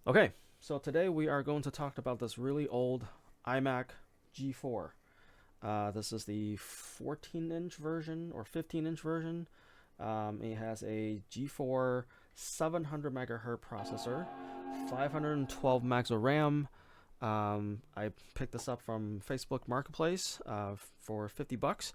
Okay, so today we are going to talk about this really old iMac G4. This is the 14-inch version or 15-inch version. It has a G4 700 megahertz processor, 512 megs of RAM. I picked this up from Facebook Marketplace for $50.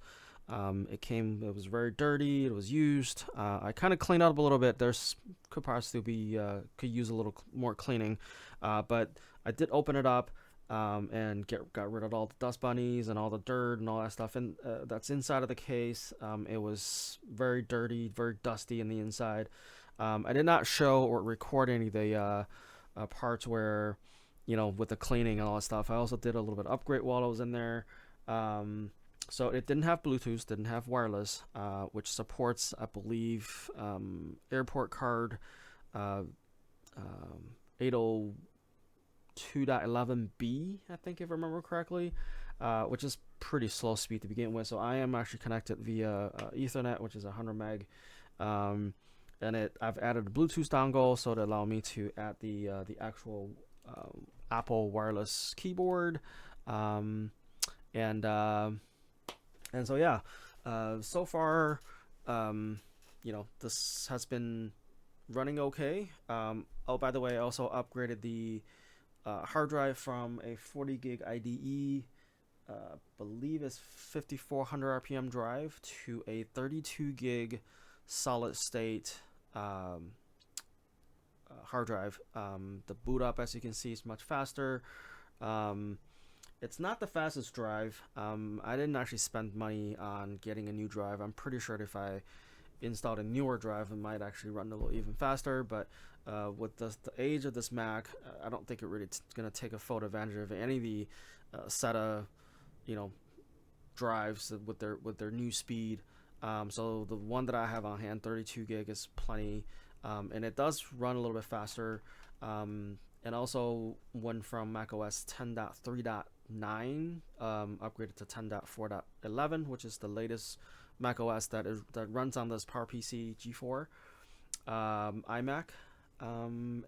It was very dirty. It was used. I kind of cleaned up a little bit. There's could possibly be could use a little more cleaning, but I did open it up and got rid of all the dust bunnies and all the dirt and all that stuff and that's inside of the case. It was very dirty, very dusty in the inside. I did not show or record any of the parts where, with the cleaning and all that stuff. I also did a little bit of upgrade while I was in there. So it didn't have Bluetooth, didn't have wireless, which supports, I believe, airport card uh, 802.11b, I think, if I remember correctly, which is pretty slow speed to begin with. So I am actually connected via Ethernet, which is 100 meg. And I've added a Bluetooth dongle so to allow me to add the actual Apple wireless keyboard. Um, and so yeah, so far, this has been running okay. Oh, by the way, I also upgraded the hard drive from a 40 gig IDE, believe it's 5400 RPM drive, to a 32 gig solid state hard drive. The boot up, as you can see, is much faster. Um, it's not the fastest drive. I didn't actually spend money on getting a new drive. I'm pretty sure if I installed a newer drive, it might actually run a little even faster. But with the age of this Mac, I don't think it really going to take a full advantage of any of the SATA, you know, drives with their new speed. So the one that I have on hand, 32 gig, is plenty, and it does run a little bit faster. And also went from macOS 10.3.9 upgraded to 10.4.11, which is the latest macOS that runs on this PowerPC G4 iMac, and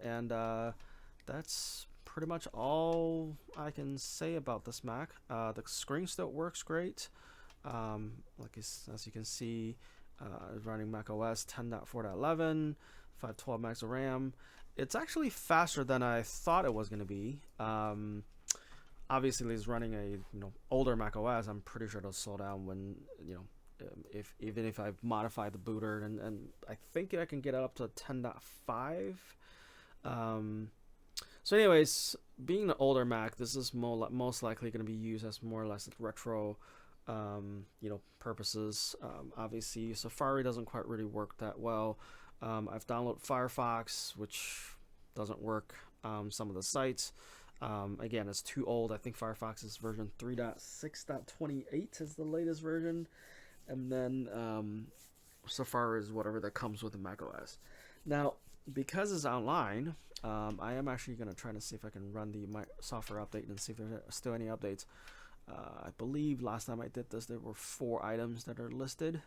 that's pretty much all I can say about this Mac. The screen still works great. As you can see, running macOS 10.4.11, 512 megs of RAM. It's actually faster than I thought it was going to be. Obviously, it's running a older macOS. I'm pretty sure it'll slow down when if even if I modify the booter, and I think I can get it up to 10.5. So anyways, being an older Mac, this is most likely going to be used as more or less retro purposes. Obviously, Safari doesn't quite really work that well. I've downloaded Firefox, which doesn't work. Some of the sites, again, it's too old. I think Firefox is version 3.6.28 is the latest version, and then Safari is whatever that comes with the macOS. Now, because it's online, I am actually going to try to see if I can run the software update and see if there's still any updates. I believe last time I did this, there were 4 items that are listed.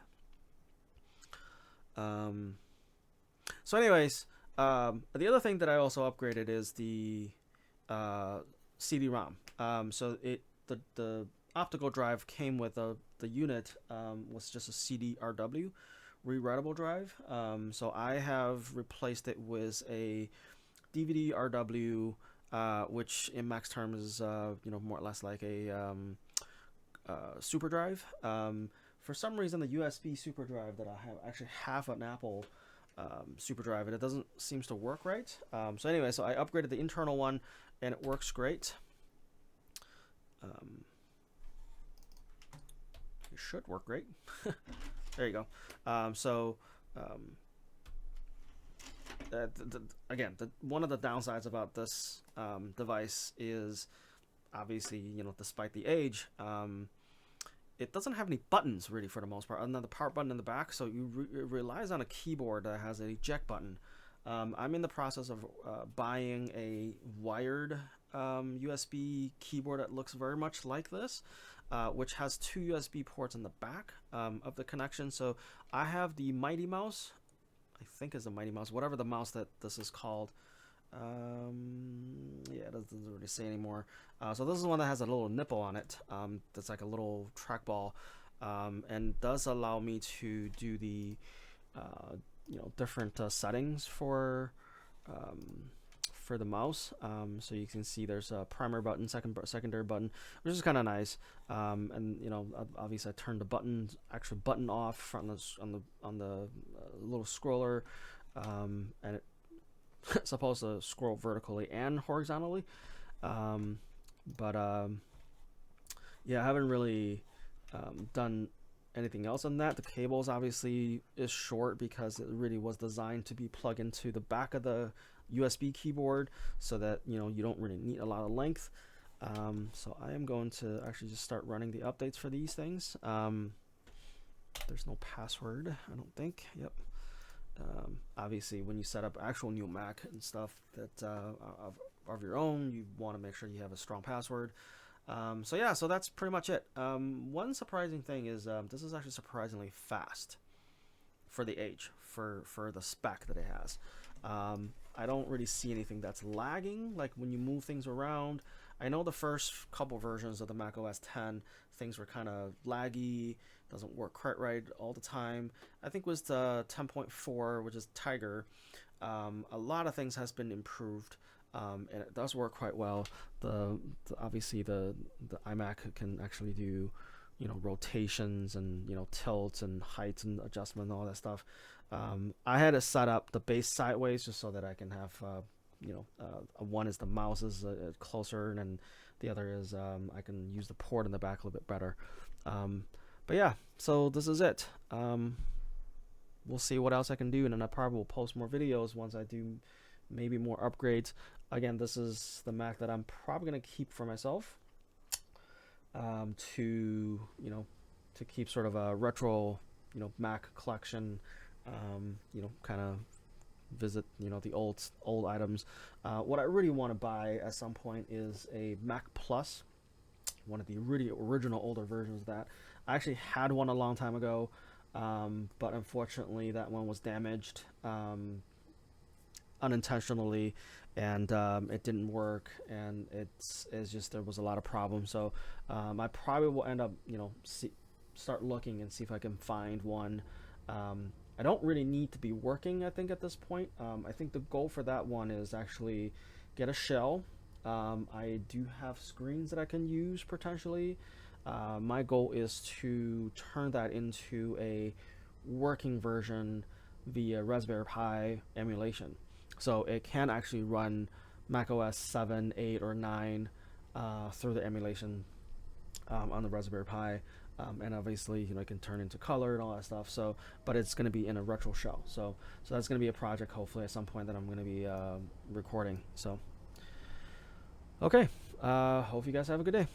So anyways, the other thing that I also upgraded is the CD-ROM. So the optical drive came with the unit was just a CDRW rewritable drive. So I have replaced it with a DVD-RW, which in Mac's terms is more or less like a super drive. For some reason, the USB super drive that I have actually have an Apple super drive, and it doesn't seems to work right. So anyway, so I upgraded the internal one, and it works great. It should work great. There you go. Again, one of the downsides about this device is obviously, despite the age, it doesn't have any buttons really for the most part, other than the power button in the back. So it relies on a keyboard that has an eject button. I'm in the process of buying a wired USB keyboard that looks very much like this, which has 2 USB ports in the back of the connection. So I have the Mighty Mouse, I think is the Mighty Mouse, whatever the mouse that this is called. Yeah, it doesn't really say anymore. So this is one that has a little nipple on it. That's like a little trackball, and does allow me to do the different settings for the mouse. So you can see there's a primary button, secondary button, which is kind of nice. And obviously I turned the actual button off on the little scroller, and it's supposed to scroll vertically and horizontally. But yeah, I haven't really done anything else on that. The cables obviously is short because it really was designed to be plugged into the back of the USB keyboard, so that you don't really need a lot of length. So I am going to actually just start running the updates for these things. There's no password, I don't think. Yep. Obviously, when you set up actual new Mac and stuff that of your own, you want to make sure you have a strong password. So yeah, so that's pretty much it. One surprising thing is this is actually surprisingly fast for the age, for the spec that it has. I don't really see anything that's lagging, like when you move things around. I know the first couple versions of the macOS 10, things were kind of laggy, doesn't work quite right all the time. I think with the 10.4, which is Tiger, a lot of things has been improved. And it does work quite well. Obviously the iMac can actually do rotations and tilts and heights and adjustment and all that stuff. I had to set up the base sideways just so that I can have one is the mouse is closer, and the other is I can use the port in the back a little bit better. But yeah, so this is it. We'll see what else I can do, and then I probably will post more videos once I do maybe more upgrades. Again, this is the Mac that I'm probably going to keep for myself, to keep sort of a retro Mac collection, kind of visit the old items. What I really want to buy at some point is a Mac Plus, one of the really original older versions of that. I actually had one a long time ago, but unfortunately that one was damaged unintentionally, and it didn't work, and it's just there was a lot of problems. So I probably will end up start looking and see if I can find one. I don't really need to be working, I think, at this point. I think the goal for that one is actually get a shell. I do have screens that I can use potentially. My goal is to turn that into a working version via Raspberry Pi emulation. So it can actually run macOS 7, 8, or 9 through the emulation on the Raspberry Pi. And obviously, it can turn into color and all that stuff. So, but it's going to be in a retro shell. So that's going to be a project hopefully at some point that I'm going to be recording. So, okay. Hope you guys have a good day.